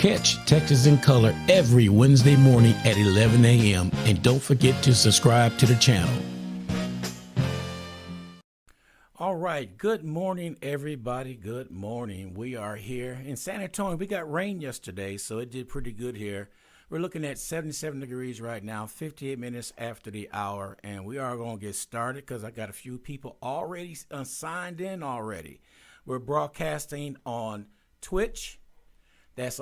Catch Texas in Color every Wednesday morning at 11 a.m. And don't forget to subscribe to the channel. All right. Good morning, everybody. Good morning. We are here in San Antonio. We got rain yesterday, so it did pretty good here. We're looking at 77 degrees right now, 58 minutes after the hour, and we are going to get started because I got a few people already signed in already. We're broadcasting on Twitch. That's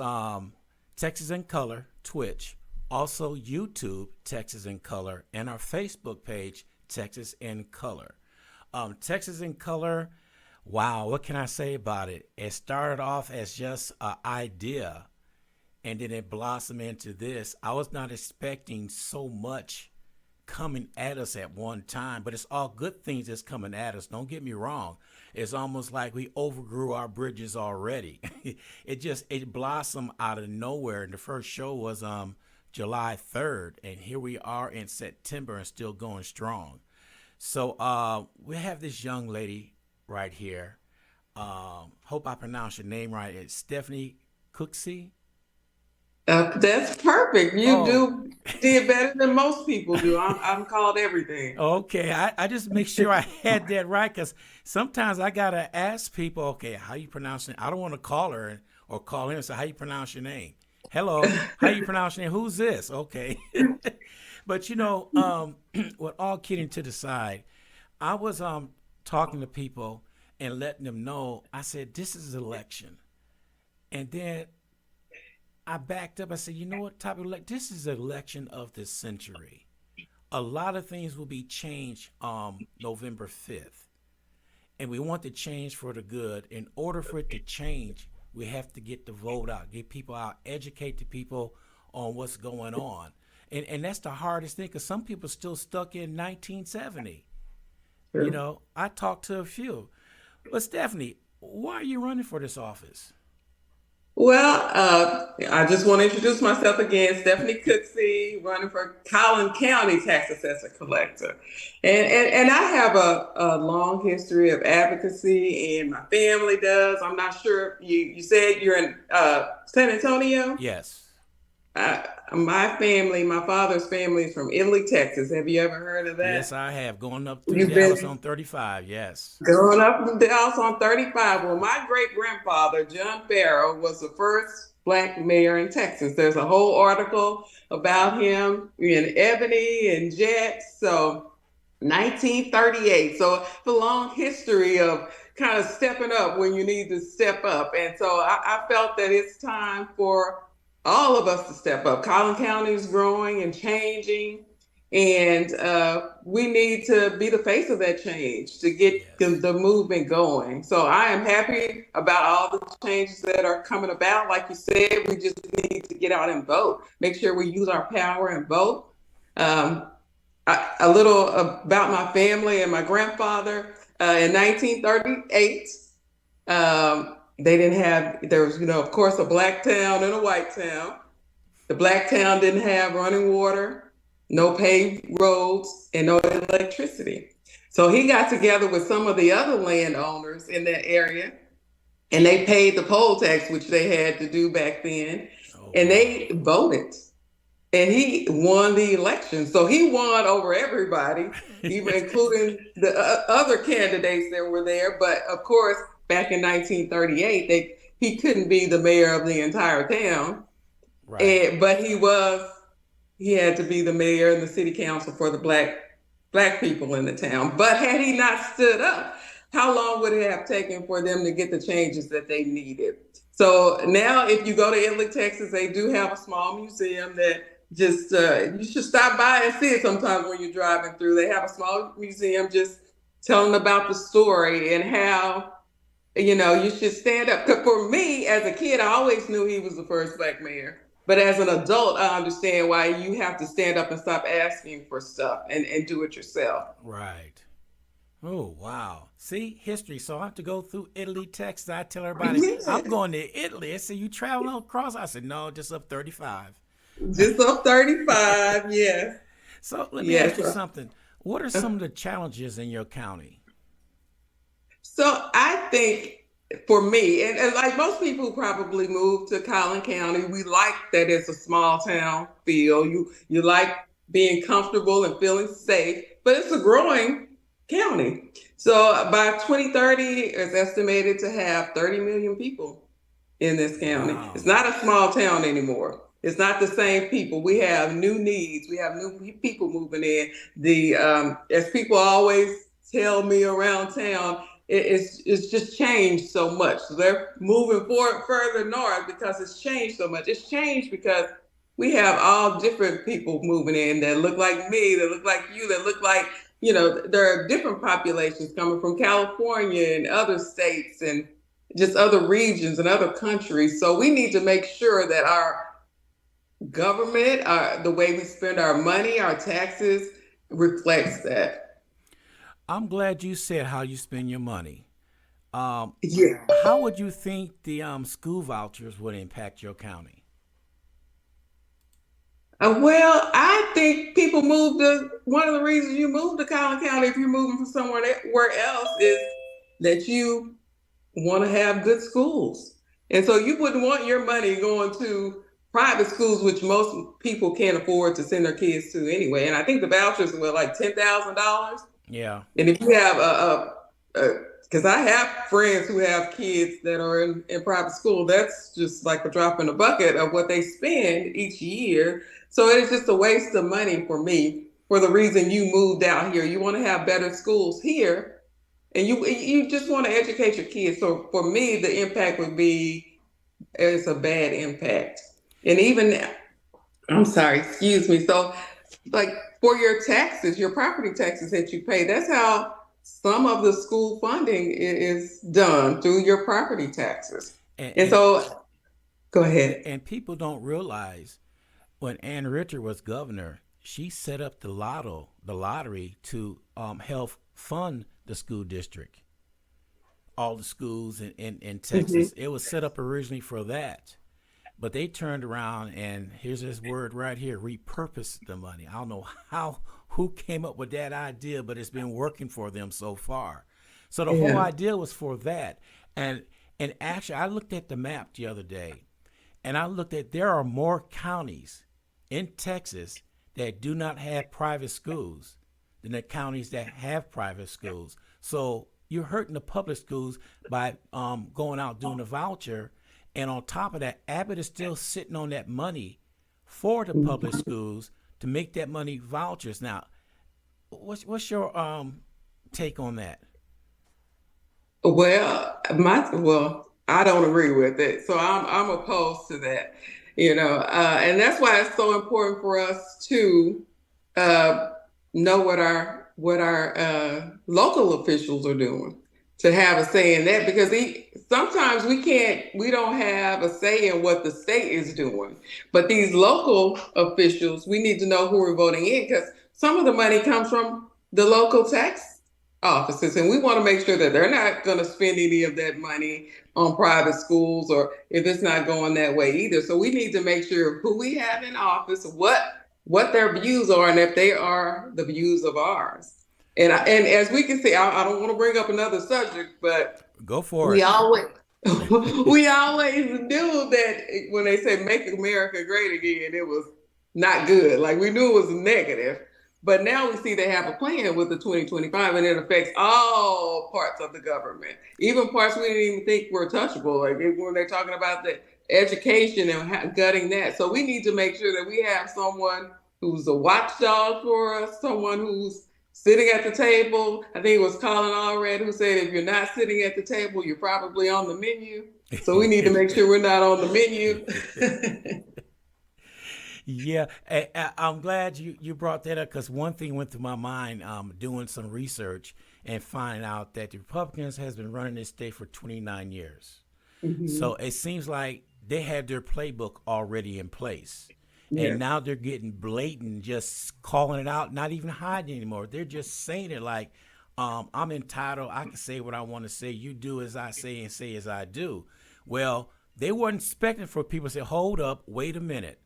Texas in Color, Twitch. Also YouTube, Texas in Color, and our Facebook page, Texas in Color. Texas in Color, wow, what can I say about it? It started off as just an idea, and then it blossomed into this. I was not expecting so much coming at us at one time, but it's all good things that's coming at us. Don't get me wrong. It's almost like we overgrew our bridges already. It blossomed out of nowhere. And the first show was July 3rd, and here we are in September and still going strong. So we have this young lady right here. Hope I pronounced your name right. It's Stephanie Cooksey. That's perfect. You did better than most people do. I'm called everything. Okay, I just make sure I had that right, because sometimes I gotta ask people, okay, how you pronounce it? I don't want to call her or call him and say, how you pronounce your name? Hello, how you pronounce your name? Who's this? Okay. But with all kidding to the side, I was talking to people and letting them know, I said, this is election. And then I backed up. I said, you know what type of election? This is the election of the century. A lot of things will be changed November 5th. And we want to change for the good. In order for it to change, we have to get the vote out, get people out, educate the people on what's going on. And that's the hardest thing, because some people are still stuck in 1970. Sure. You know, I talked to a few. But Stephanie, why are you running for this office? Well, I just want to introduce myself again. Stephanie Cooksey, running for Collin County Tax Assessor-Collector. And I have a long history of advocacy, and my family does. I'm not sure if you said you're in San Antonio? Yes. My father's family is from Italy, Texas. Have you ever heard of that? Yes, I have. Going up through You've Dallas been on 35, yes. going up from Dallas on 35. Well, my great-grandfather, John Farrow, was the first Black mayor in Texas. There's a whole article about him in Ebony and Jet. So 1938. So it's a long history of kind of stepping up when you need to step up. And so I felt that it's time for all of us to step up. Collin County is growing and changing, and we need to be the face of that change to get the movement going. So I am happy about all the changes that are coming about. Like you said, we just need to get out and vote. Make sure we use our power and vote. A little about my family and my grandfather. In 1938, there was, of course, a black town and a white town. The black town didn't have running water, no paved roads, and no electricity. So he got together with some of the other landowners in that area, and they paid the poll tax, which they had to do back then, and they voted. And he won the election. So he won over everybody, even including the other candidates that were there. But of course, back in 1938, he couldn't be the mayor of the entire town. Right. But he had to be the mayor and the city council for the black people in the town. But had he not stood up, how long would it have taken for them to get the changes that they needed? So now if you go to Italy, Texas, they do have a small museum that just, you should stop by and see it sometimes when you're driving through. They have a small museum just telling about the story and how, you should stand up. Because for me, as a kid, I always knew he was the first Black mayor. But as an adult, I understand why you have to stand up and stop asking for stuff and do it yourself. Right. Oh, wow. See, history. So I have to go through Italy, Texas. I tell everybody, I'm going to Italy. They say, you traveling across? I said, no, just up 35. Just up 35, yeah. So let me ask you something. What are some of the challenges in your county? So I think for me, and like most people who probably moved to Collin County, we like that it's a small town feel. You like being comfortable and feeling safe, but it's a growing county. So by 2030, it's estimated to have 30 million people in this county. It's Wow. not a small town anymore. It's not the same people. We have new needs. We have new people moving in. The as people always tell me around town, it's just changed so much. So they're moving forward further north because it's changed so much. It's changed because we have all different people moving in that look like me, that look like you, that look like, there are different populations coming from California and other states and just other regions and other countries. So we need to make sure that our government, the way we spend our money, our taxes reflects that. I'm glad you said how you spend your money. Um, Yeah. how would you think the school vouchers would impact your county? Well, I think people move to one of the reasons you move to Collin County if you're moving from somewhere where else is that you want to have good schools. And so you wouldn't want your money going to private schools, which most people can't afford to send their kids to anyway. And I think the vouchers were like $10,000. Yeah. And if you have because I have friends who have kids that are in private school, that's just like a drop in the bucket of what they spend each year. So it's just a waste of money for me for the reason you moved out here. You want to have better schools here and you just want to educate your kids. So for me, the impact would be it's a bad impact. And even I'm sorry, excuse me. So like for your taxes, your property taxes that you pay, that's how some of the school funding is done through your property taxes. And And so go ahead. and people don't realize when Ann Richter was governor, she set up the lottery to help fund the school district, all the schools in Mhm. Texas. It was set up originally for that. But they turned around and here's this word right here, repurpose the money. I don't know who came up with that idea, but it's been working for them so far. So the whole Yeah. idea was for that. And and actually I looked at the map the other day and I looked at there are more counties in Texas that do not have private schools than the counties that have private schools. So you're hurting the public schools by going out doing a voucher. And on top of that, Abbott is still sitting on that money for the public schools to make that money vouchers. Now, what's your take on that? I don't agree with it, so I'm opposed to that. And that's why it's so important for us to uh, know what our local officials are doing to have a say in that because sometimes we don't have a say in what the state is doing, but these local officials we need to know who we're voting in because some of the money comes from the local tax offices, and we want to make sure that they're not going to spend any of that money on private schools or if it's not going that way either. So we need to make sure who we have in office, what their views are, and if they are the views of ours. And as we can see, I don't want to bring up another subject, but Go for we it. always we always knew that when they said "Make America Great Again," it was not good. Like we knew it was negative, but now we see they have a plan with the 2025, and it affects all parts of the government, even parts we didn't even think were touchable. Like when they're talking about the education and gutting that. So we need to make sure that we have someone who's a watchdog for us, someone who's sitting at the table. I think it was Colin already who said if you're not sitting at the table, you're probably on the menu. So we need to make sure we're not on the menu. Yeah, I'm glad you brought that up because one thing went through my mind doing some research and finding out that the Republicans has been running this state for 29 years. So Mhm. it seems like they had their playbook already in place. And Yeah. now they're getting blatant, just calling it out, not even hiding anymore. They're just saying it like, I'm entitled. I can say what I want to say. You do as I say and say as I do. Well, they weren't expecting for people to say, hold up, wait a minute.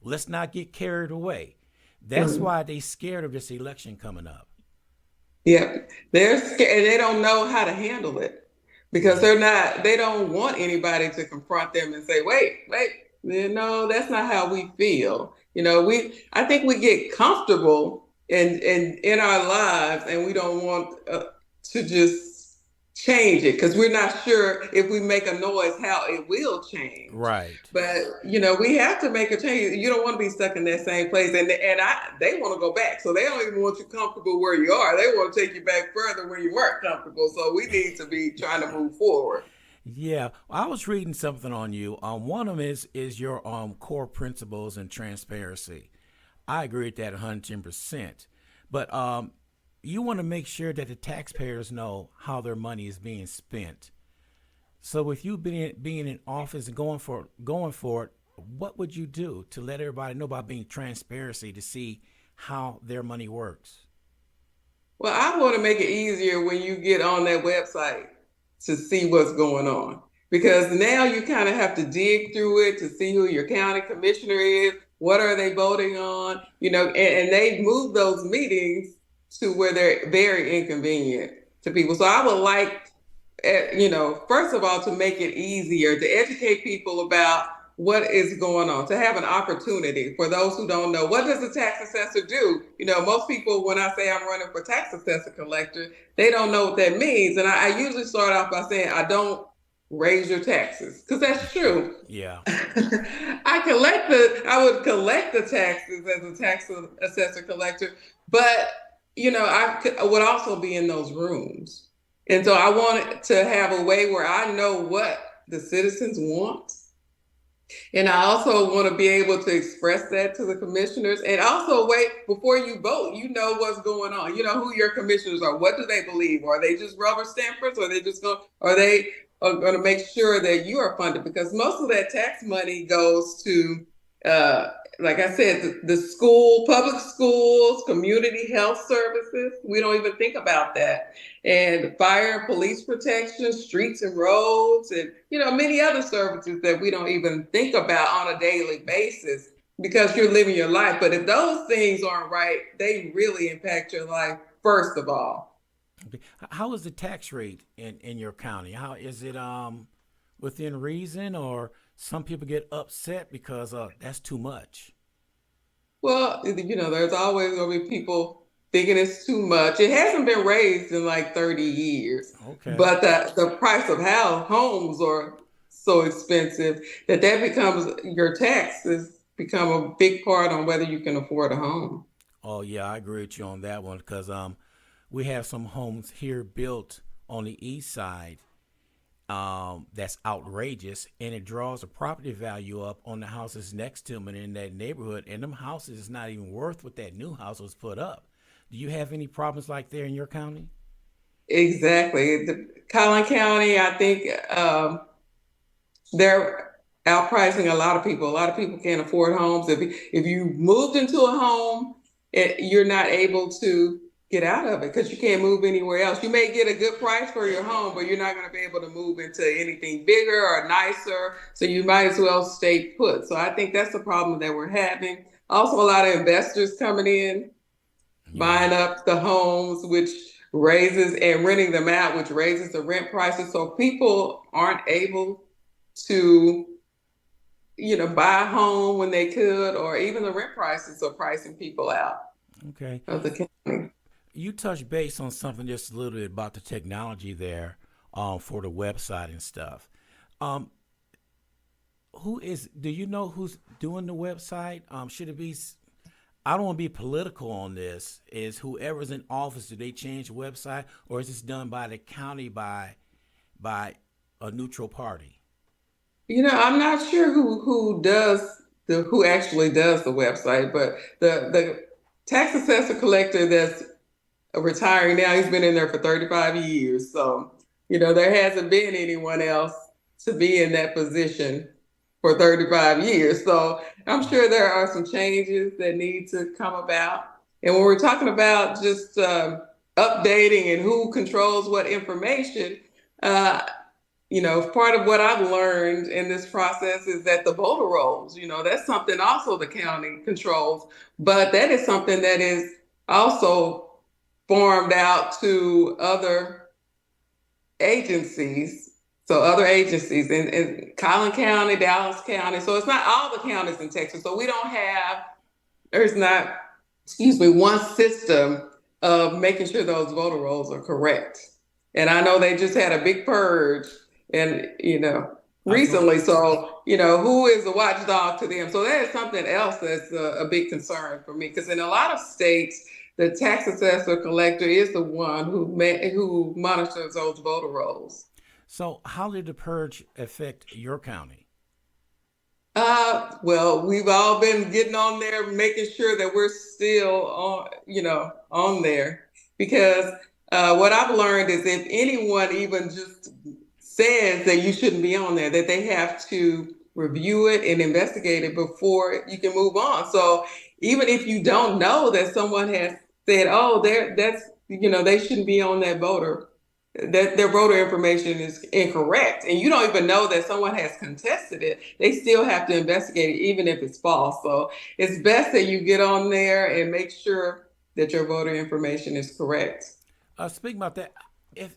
Let's not get carried away. That's Mhm. why they scared of this election coming up. Yeah. They're scared and they don't know how to handle it. because Yeah. they don't want anybody to confront them and say, wait, no, that's not how we feel. I think we get comfortable in our lives, and we don't want to just change it because we're not sure if we make a noise how it will change. Right. But we have to make a change. You don't want to be stuck in that same place, and they want to go back, so they don't even want you comfortable where you are. They want to take you back further where you weren't comfortable. So we need to be trying to move forward. Yeah, I was reading something on you. One of them is your core principles and transparency. I agree with that 110%. But you want to make sure that the taxpayers know how their money is being spent. So with you being in office and going for it, what would you do to let everybody know about being transparency to see how their money works? Well, I want to make it easier when you get on that website to see what's going on, because now you kind of have to dig through it to see who your county commissioner is, what are they voting on, and they've moved those meetings to where they're very inconvenient to people. So I would like, first of all, to make it easier to educate people about what is going on, to have an opportunity for those who don't know. What does a tax assessor do? Most people, when I say I'm running for tax assessor collector, they don't know what that means. And I usually start off by saying, I don't raise your taxes, because that's true. Yeah. I would collect the taxes as a tax assessor collector, but I would also be in those rooms. And so I wanted to have a way where I know what the citizens want. And I also want to be able to express that to the commissioners. And also, wait, before you vote, you know what's going on. You know who your commissioners are. What do they believe? Are they just rubber stampers? Or are they going to make sure that you are funded? Because most of that tax money goes to, like I said, the school, public schools, community health services. We don't even think about that. And fire and police protection, streets and roads, and many other services that we don't even think about on a daily basis because you're living your life. But if those things aren't right, they really impact your life first of all. Okay. How is the tax rate in your county? How is it within reason, or some people get upset because that's too much? Well, there's always going to be people thinking it's too much. It hasn't been raised in like 30 years, Okay. but the price of how homes are so expensive that becomes your taxes become a big part on whether you can afford a home. Oh yeah, I agree with you on that one because we have some homes here built on the east side that's outrageous, and it draws the property value up on the houses next to them and in that neighborhood. And them houses is not even worth what that new house was put up. Do you have any problems like there in your county? Exactly. Collin County, I think they're outpricing a lot of people. A lot of people can't afford homes. If you moved into a home, you're not able to get out of it because you can't move anywhere else. You may get a good price for your home, but you're not going to be able to move into anything bigger or nicer. So you might as well stay put. So I think that's the problem that we're having. Also, a lot of investors coming in, Yeah. buying up the homes, which raises and renting them out, which raises the rent prices. So people aren't able to, buy a home when they could, or even the rent prices are pricing people out Okay. of the county. You touched base on something just a little bit about the technology there for the website and stuff. Um, do you know who's doing the website? Should it be, I don't want to be political on this. Is whoever's in office, do they change the website, or is this done by the county by a neutral party? I'm not sure who actually does the website, but the tax assessor collector that's retiring now, he's been in there for 35 years. So, there hasn't been anyone else to be in that position for 35 years. So I'm Oh, sure there are some changes that need to come about. And when we're talking about just updating and who controls what information, uh, part of what I've learned in this process is that the voter rolls, that's something also the county controls, but that is something that is also farmed out to other agencies, so other agencies in Collin County, Dallas County. So it's not all the counties in Texas. So we don't have, there's not, excuse me, one system of making sure those voter rolls are correct. And I know they just had a big purge and, recently. So, who is the watchdog to them? So that is something else that's a big concern for me. Because in a lot of states, the tax assessor-collector is the one who monitors those voter rolls. So how did the purge affect your county? Well, we've all been getting on there, making sure that we're still on there because what I've learned is if anyone even just says that you shouldn't be on there, that they have to review it and investigate it before you can move on. So even if you don't know that someone has said, oh, they shouldn't be on that voter, that their voter information is incorrect, and you don't even know that someone has contested it, they still have to investigate it, even if it's false. So it's best that you get on there and make sure that your voter information is correct. Speaking about that, if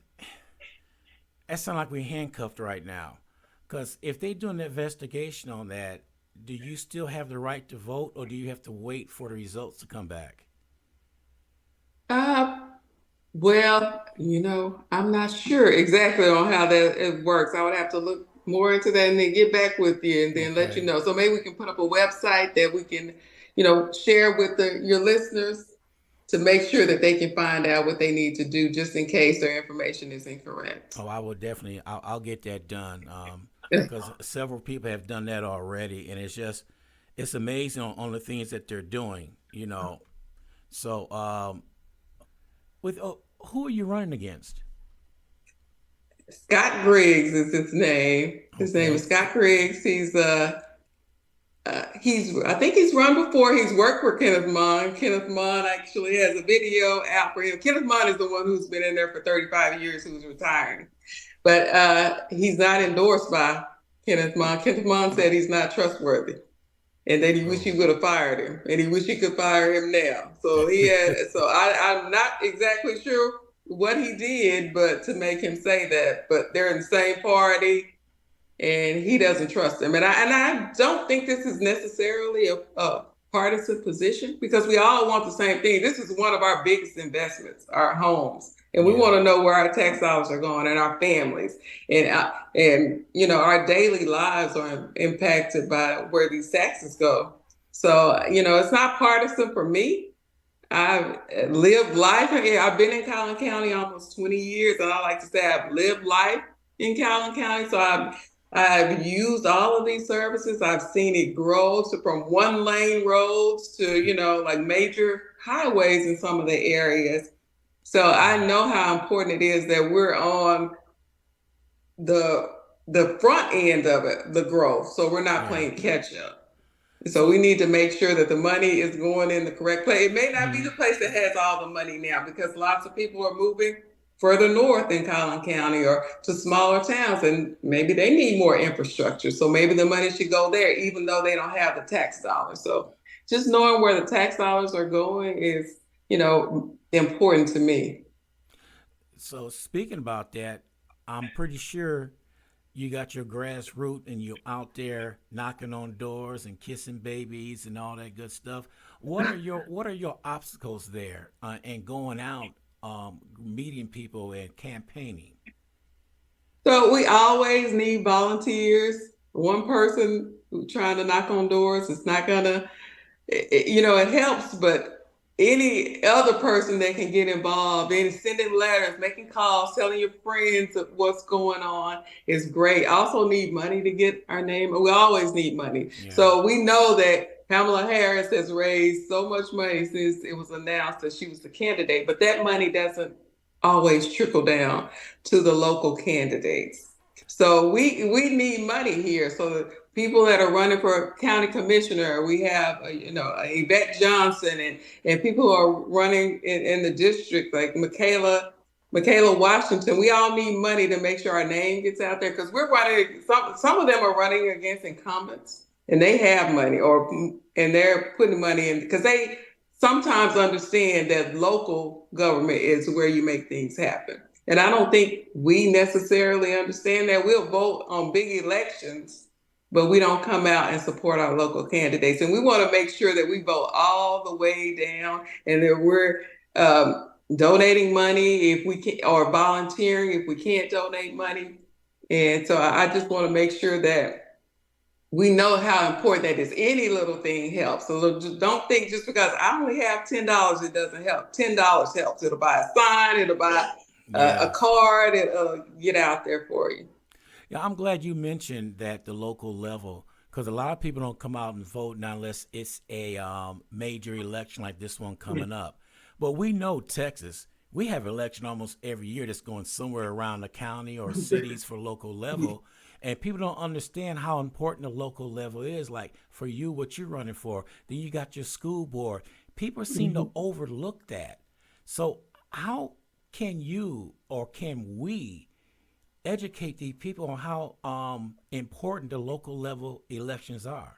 that sounds like we're handcuffed right now, because if they do an investigation on that, do you still have the right to vote, or do you have to wait for the results to come back? Uh, well, I'm not sure exactly on how that it works. I would have to look more into that and then get back with you and then let you Okay. know. So maybe we can put up a website that we can, share with your listeners to make sure that they can find out what they need to do just in case their information is incorrect. Oh, I will definitely. I'll get that done. Because several people have done that already, and it's amazing on the things that they're doing. So with who are you running against? Scott Griggs is his name. His name is Okay. Scott Griggs. I think he's run before. He's worked for Kenneth Mon. Kenneth Mon actually has a video out for him. Kenneth Mon is the one who's been in there for 35 years, who's retiring. But he's not endorsed by Kenneth Mon. Kenneth Mon said he's not trustworthy and that he wish he Oh. would have fired him and he wish he could fire him now. I'm not exactly sure what he did, but to make him say that, but they're in the same party and he doesn't trust them. And I don't think this is necessarily a partisan position because we all want the same thing. This is one of our biggest investments, our homes, and we Yeah. want to know where our tax dollars are going and our families, and our daily lives are impacted by where these taxes go. So it's not partisan for me. I've lived life. I've been in Collin County almost 20 years, and I like to say I've lived life in Collin County. So I've used all of these services. I've seen it grow from one lane roads to like major highways in some of the areas. So I Yeah. know how important it is that we're on the the front end of it, the growth. So we're not Yeah. playing catch up. So we So. need to make sure that the money is going in the correct place. It may not be Mhm. the place that has all the money now because lots of people are moving further north in Collin County or to smaller towns, and maybe they need more infrastructure. So maybe the money should go there, even though they don't have the tax dollars. So just knowing where the tax dollars are going is, important to me. So speaking about that, I'm pretty sure you got your grassroots and you're out there knocking on doors and kissing babies and all that good stuff. What are your obstacles there and going out, meeting people and campaigning? So we always need volunteers. One person trying to knock on doors is not gonna it helps, but any other person that can get involved in sending letters, making calls, telling your friends of what's going on is great. Also need money to get our name. We always need money. Yeah. So we know that Kamala Harris has raised so much money since it was announced that she was the candidate, but that money doesn't always trickle down to the local candidates. So we need money here. So people that are running for county commissioner. We have, Yvette Johnson and people who are running in the district like Michaela Washington. We all need money to make sure our name gets out there because we're running. Some of them are running against incumbents and they have money and they're putting money in because they sometimes understand that local government is where you make things happen. And I don't think we necessarily understand that. We'll vote on big elections, but we don't come out and support our local candidates. And we want to make sure that we vote all the way down and that we're donating money if we can, or volunteering if we can't donate money. And so I just want to make sure that we know how important that is. Any little thing helps. So just don't think just because I only have $10, it doesn't help. $10 helps. It'll buy a sign. It'll buy a Yes. card. It'll get out there for you. Yeah, I'm glad you mentioned that the local level, because a lot of people don't come out and vote now unless it's a major election like this one coming up. But we know Texas, we have election almost every year that's going somewhere around the county or cities for local level. And people don't understand how important the local level is. Like for you, what you're running for, then you got your school board. People seem to overlook that. So how can you or can we educate these people on how important the local level elections are?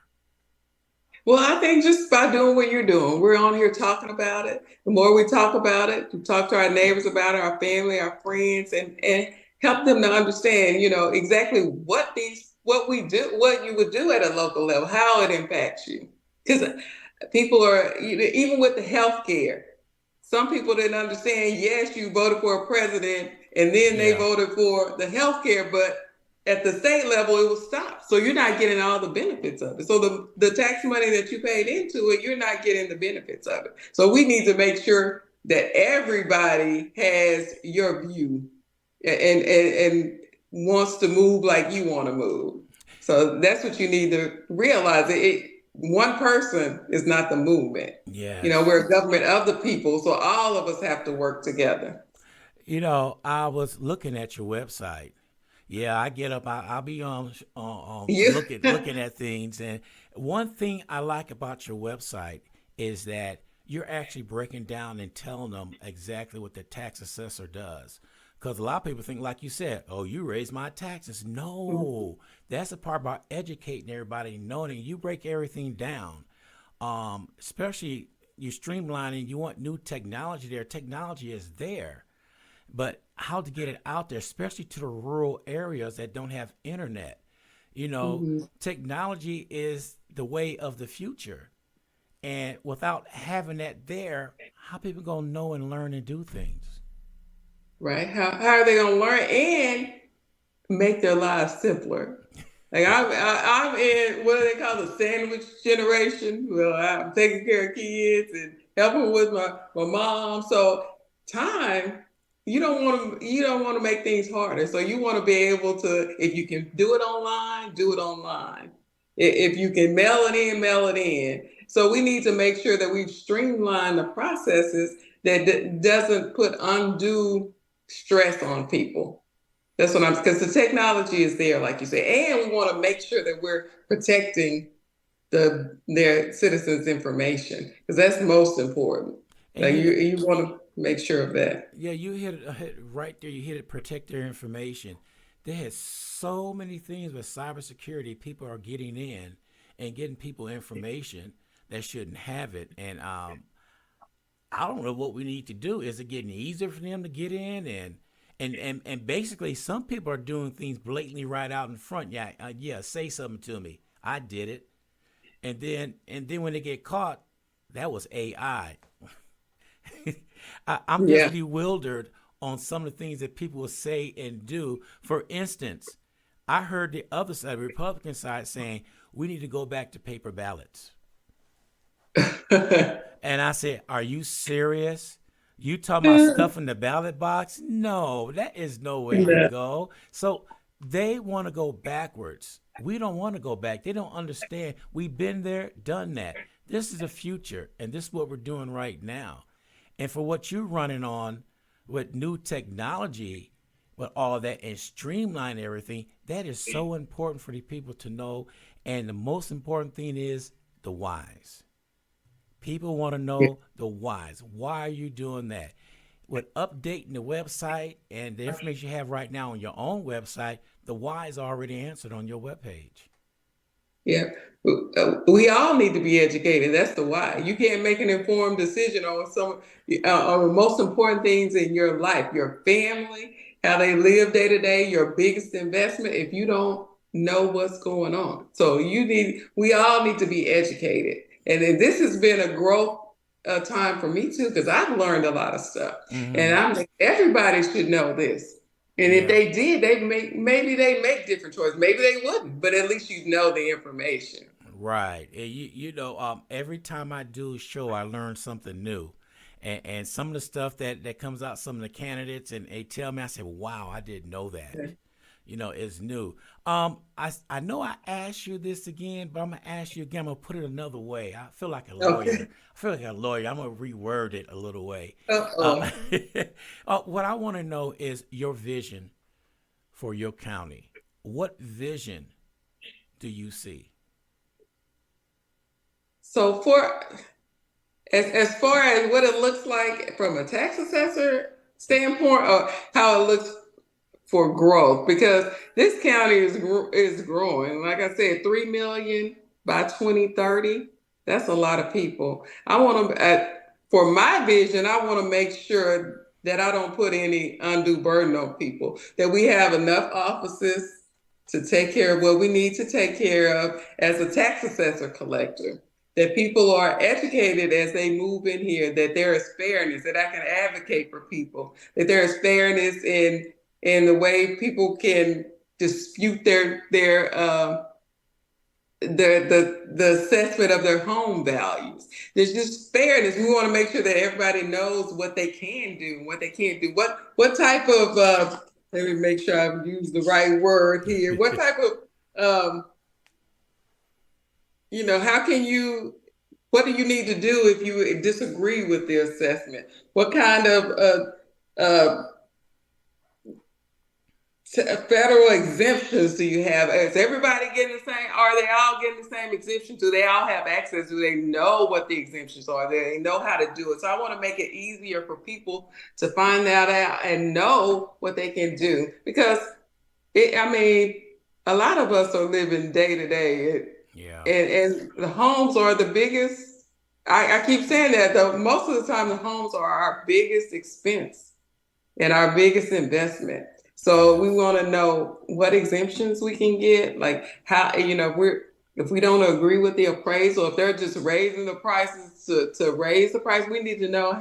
Well, I think just by doing what you're doing, we're on here talking about it. The more we talk about it, we talk to our neighbors about it, our family, our friends, and help them to understand, exactly what we do, what you would do at a local level, how it impacts you. Because people are, even with the health care, some people didn't understand, yes, you voted for a president and then they Yeah. voted for the health care, but at the state level, it was stopped. So you're not getting all the benefits of it. So the tax money that you paid into it, you're not getting the benefits of it. So we need to make sure that everybody has your view and wants to move like you want to move. So that's what you need to realize. One person is not the movement. Yes. We're a government of the people, so all of us have to work together. I was looking at your website. Yeah, I get up. I'll be You, looking at things, and one thing I like about your website is that you're actually breaking down and telling them exactly what the tax assessor does. Because a lot of people think, like you said, oh, you raise my taxes. No, that's the part about educating everybody, knowing you break everything down. Especially you streamlining. You want new technology there. Technology is there, but how to get it out there, especially to the rural areas that don't have internet. Mhm. Technology is the way of the future. And without having that there, how people gonna know and learn and do things? Right? How are they going to learn and make their lives simpler? Like Yeah. I'm in what do they call the sandwich generation? Well, I'm taking care of kids and helping with my mom. So time, you don't want to make things harder. So you want to be able to, if you can do it online, do it online. If you can mail it in, mail it in. So we need to make sure that we've streamlined the processes that doesn't put undue stress on people. That's what I'm, because the technology is there, like you say, and we want to make sure that we're protecting their citizens' information because that's most important. And Like you want to make sure of that. yeah, you hit it right there. You hit it. Protect their information. There's so many things with cybersecurity. People are getting in and getting people information that shouldn't have it. And I don't know what we need to do. Is it getting easier for them to get in and basically some people are doing things blatantly right out in front. Yeah, yeah. Say something to me. I did it. And then when they get caught, that was AI. I'm just Yeah. bewildered on some of the things that people will say and do. For instance, I heard the other side, the Republican side, saying we need to go back to paper ballots. And I said, are you serious? You talking about stuff in the ballot box? No, that is no way to Yeah. go. So they want to go backwards. We don't want to go back. They don't understand. We've been there, done that. This is the future, and this is what we're doing right now. And for what you're running on with new technology, with all that and streamline everything, that is so important for the people to know. And the most important thing is the whys. People want to know the whys. Why are you doing that? With updating the website and the information you have right now on your own website, the why is already answered on your webpage. Yeah. We all need to be educated. That's the why. You can't make an informed decision on on the most important things in your life, your family, how they live day to day, your biggest investment, if you don't know what's going on. So we all need to be educated. And then this has been a growth time for me too, because I've learned a lot of stuff. And Mm-hmm. I'm like, everybody should know this. And if Yeah. they did, maybe they make different choices. Maybe they wouldn't, but at least you know the information. Right. And every time I do a show, I learn something new. And some of the stuff that comes out, some of the candidates, and they tell me, I say, wow, I didn't know that. It's new. I know I asked you this again, but I'm gonna ask you again. I'm gonna put it another way. I feel like a lawyer. Okay. I feel like a lawyer. I'm gonna reword it a little way. Uh-oh. What I want to know is your vision for your county. What vision do you see? So as far as what it looks like from a tax assessor standpoint, or how it looks for growth, because this county is growing. Like I said, 3 million by 2030. That's a lot of people. I want to, for my vision, I want to make sure that I don't put any undue burden on people. That we have enough offices to take care of what we need to take care of as a tax assessor collector. That people are educated as they move in here. That there is fairness. That I can advocate for people. That there is fairness in the way people can dispute the assessment of their home values. There's just fairness. We want to make sure that everybody knows what they can do and what they can't do. What type of let me make sure I've used the right word here. What type of how can you what do you need to do if you disagree with the assessment? What kind of federal exemptions do you have? Is everybody getting the same? Are they all getting the same exemption? Do they all have access? Do they know what the exemptions are? Do they know how to do it? So I want to make it easier for people to find that out and know what they can do. Because, I mean, a lot of us are living day to day. Yeah. And the homes are the biggest. I keep saying that, though. Most of the time, the homes are our biggest expense and our biggest investment. So we Yes. want to know what exemptions we can get, like how, if we don't agree with the appraisal, if they're just raising the prices to raise the price, we need to know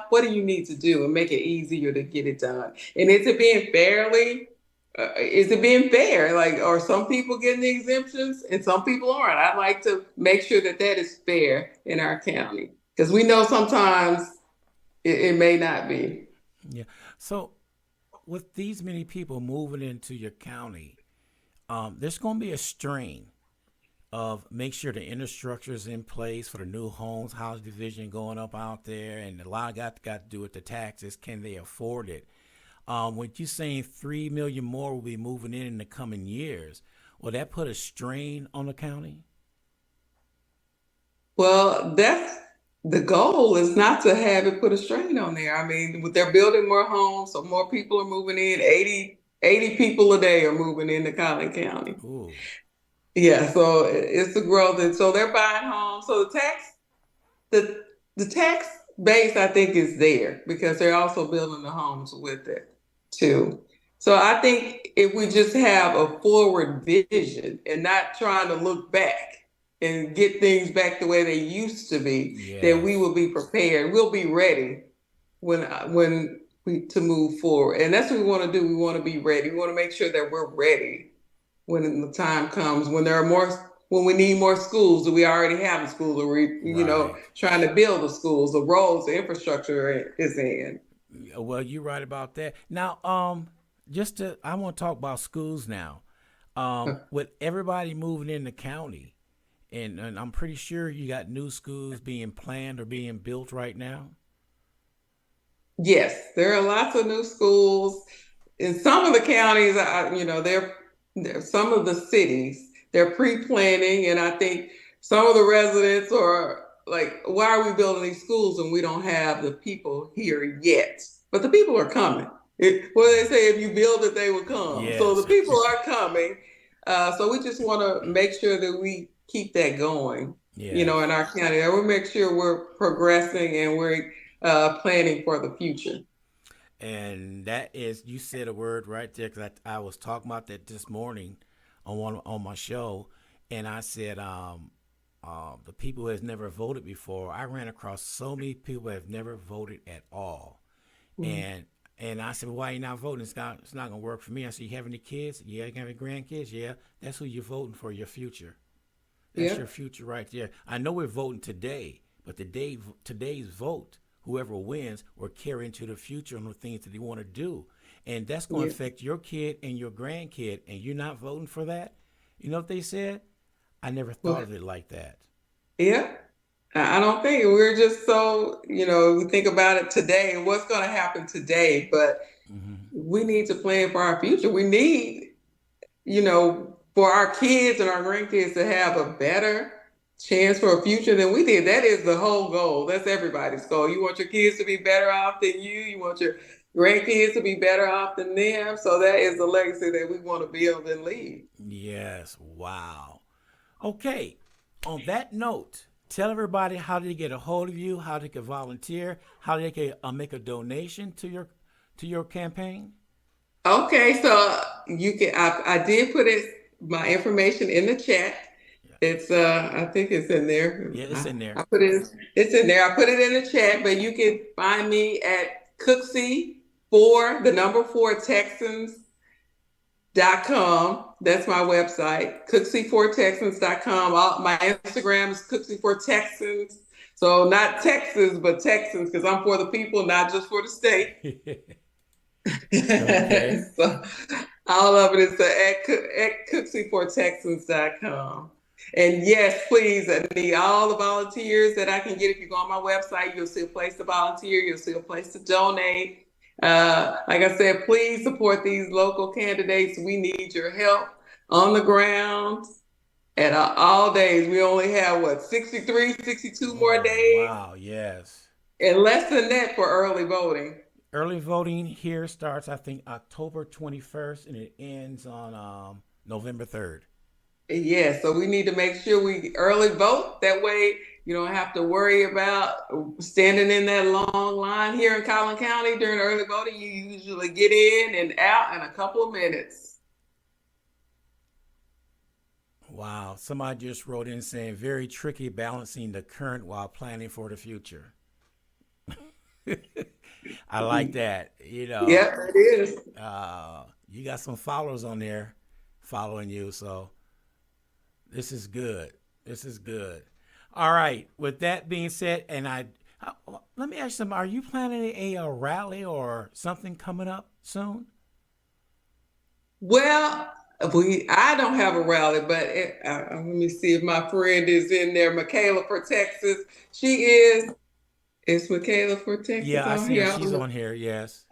what do you need to do and make it easier to get it done. And is it being fair? Like, are some people getting the exemptions and some people aren't? I'd like to make sure that is fair in our county, because we know sometimes it may not be. Yeah. So with these many people moving into your county, there's going to be a strain of make sure the infrastructure is in place for the new homes, house division going up out there, and a lot got to do with the taxes. Can they afford it? When you saying 3 million more will be moving in the coming years, will that put a strain on the county? Well, that's the goal is not to have it put a strain on there. I mean, they're building more homes, so more people are moving in. 80 people a day are moving into Collin County. Ooh. Yeah, so it's the growth. And so they're buying homes. So the the tax base, I think, is there because they're also building the homes with it too. So I think if we just have a forward vision and not trying to look back and get things back the way they used to be, then we Yes. will be prepared. We'll be ready when we to move forward. And that's what we want to do. We want to be ready. We want to make sure that we're ready when the time comes, when we need more schools. Do we already have the schools? Or we, Right. trying to build the schools, the roads, the infrastructure is in. Well, you're right about that. Now, I want to talk about schools now. With everybody moving in the county, and I'm pretty sure you got new schools being planned or being built right now. Yes, there are lots of new schools in some of the counties. They're some of the cities. They're pre-planning, and I think some of the residents are like, "Why are we building these schools and we don't have the people here yet?" But the people are coming. They say, if you build it, they will come. So the Yes. people are coming. So we just want to make sure that we keep that going, in Yes. our county. That will make sure we're progressing and we're planning for the future. And that is, you said a word right there because I was talking about that this morning on my show, and I said the people who has never voted before. I ran across so many people who have never voted at all, Mhm. and I said, well, why you not voting? It's not gonna work for me. I said, you have any kids? Yeah, you have any grandkids? Yeah, that's who you're voting for. Your future. That's Yeah, your future right there. I know we're voting today, but today's vote, whoever wins, will carry into the future on the things that they want to do. And that's going to yeah, affect your kid and your grandkid, and you're not voting for that? You know what they said? I never thought well, of it like that. yeah. I don't think we're just so, we think about it today and what's going to happen today, but Hmm. we need to plan for our future. We need, for our kids and our grandkids to have a better chance for a future than we did. That is the whole goal. That's everybody's goal. You want your kids to be better off than you. You want your grandkids to be better off than them. So that is the legacy that we want to build and leave. Yes, wow. Okay, on that note, tell everybody how they get a hold of you, how they can volunteer, how they can make a donation to your campaign. Okay, so I did put my information in the chat. Yeah, It's I think it's in there. yeah, it's in there. I put it's in there. I put it in the chat, but you can find me at Cooksey for the number four Texans.com. That's my website, Cooksey4Texans.com. My Instagram is Cooksey4Texans. So not Texas, but Texans, because I'm for the people, not just for the state. Okay. So all of it is at Cooksey4Texans.com. And yes, please, I need all the volunteers that I can get. If you go on my website, you'll see a place to volunteer, you'll see a place to donate. Like I said, please support these local candidates. We need your help on the ground at all days. We only have 63, 62 more Oh, days, wow, yes. and less than that for early voting. Early voting here starts, I think, October 21st, and it ends on November 3rd. Yeah, so we need to make sure we early vote. That way, you don't have to worry about standing in that long line here in Collin County during early voting. You usually get in and out in a couple of minutes. Wow, somebody just wrote in saying very tricky balancing the current while planning for the future. I like that. Yep, it is. You got some followers on there following you, so this is good. This is good. All right. With that being said, let me ask you something. Are you planning a rally or something coming up soon? Well, I don't have a rally, but let me see if my friend is in there. Michaela for Texas. She is. Is Michaela for Texas Yeah, I on see her. here? She's on here. Yes.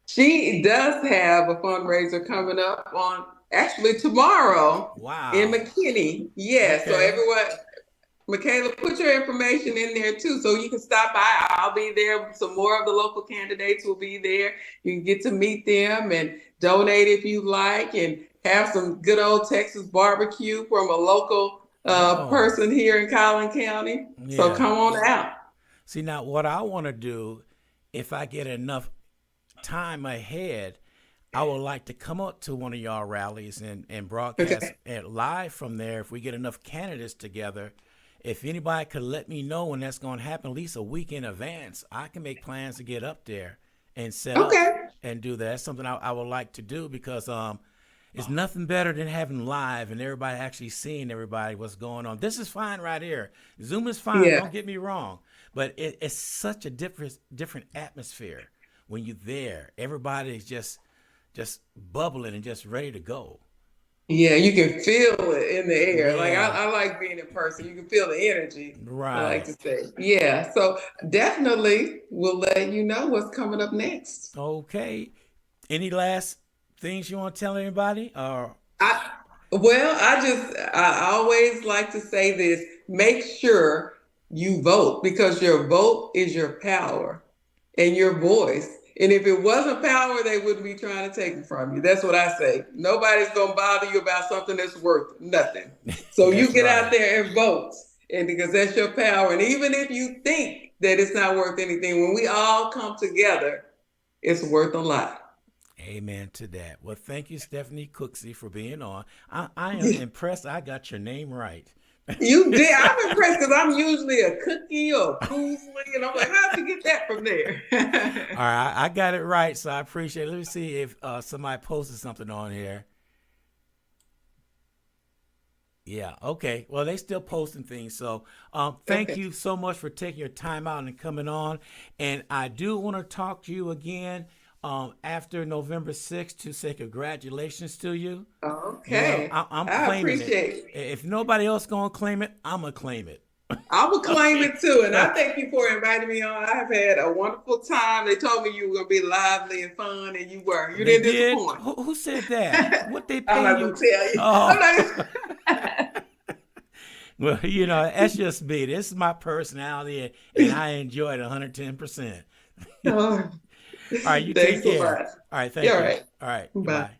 She does have a fundraiser coming up on actually tomorrow in Wow. McKinney. Yeah, so Okay. everyone, Michaela, put your information in there too, so you can stop by. I'll be there. Some more of the local candidates will be there. You can get to meet them and donate if you like, and have some good old Texas barbecue from a local Oh, person here in Collin County. So yeah. come on out. See, now what I want to do, if I get enough time ahead, I would like to come up to one of y'all rallies and broadcast Okay. it live from there if we get enough candidates together. If anybody could let me know when that's going to happen, at least a week in advance, I can make plans to get up there and set up Okay. and do that. That's something I would like to do because it's nothing better than having live and everybody actually seeing everybody what's going on. This is fine right here. Zoom is fine. Yeah. Don't get me wrong, but it's such a different atmosphere when you're there. Everybody's just bubbling and just ready to go. Yeah, you can feel it in the air. Like Yeah, I like being in person. You can feel the energy. I like right. to say. Yeah. So definitely we'll let you know what's coming up next. Okay. Any last things you want to tell anybody? Or I always like to say this, make sure you vote because your vote is your power and your voice. And if it wasn't power, they wouldn't be trying to take it from you. That's what I say. Nobody's going to bother you about something that's worth nothing. So you get out there and vote, and because that's your power. And even if you think that it's not worth anything, when we all come together, it's worth a lot. Amen to that. Well, thank you, Stephanie Cooksey, for being on. I am impressed I got your name right. You did. I'm impressed because I'm usually a cookie or a Cooksley, and I'm like, how'd you get that from there? All right, I got it right, so I appreciate it. Let me see if somebody posted something on here. Yeah, okay. Well, they still posting things. So thank you so much for taking your time out and coming on. And I do want to talk to you again after November 6th to say congratulations to you. Okay. You know, I'm I claiming appreciate it. If nobody else going to claim it, I'm going to claim it. I will claim it too. And I thank you for inviting me on. I have had a wonderful time. They told me you were going to be lively and fun, and you were. You didn't disappoint. Who said that? What they pay I'm not you? going to tell you. Oh. Well, you know, that's just me. This is my personality, and I enjoy it 110%. All right, you take care. All right, thank you. All right. All right, bye. Goodbye.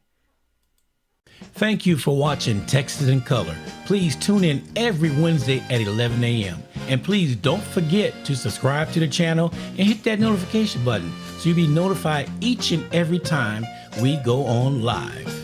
Thank you for watching Texas in Color. Please tune in every Wednesday at 11 a.m. And please don't forget to subscribe to the channel and hit that notification button so you'll be notified each and every time we go on live.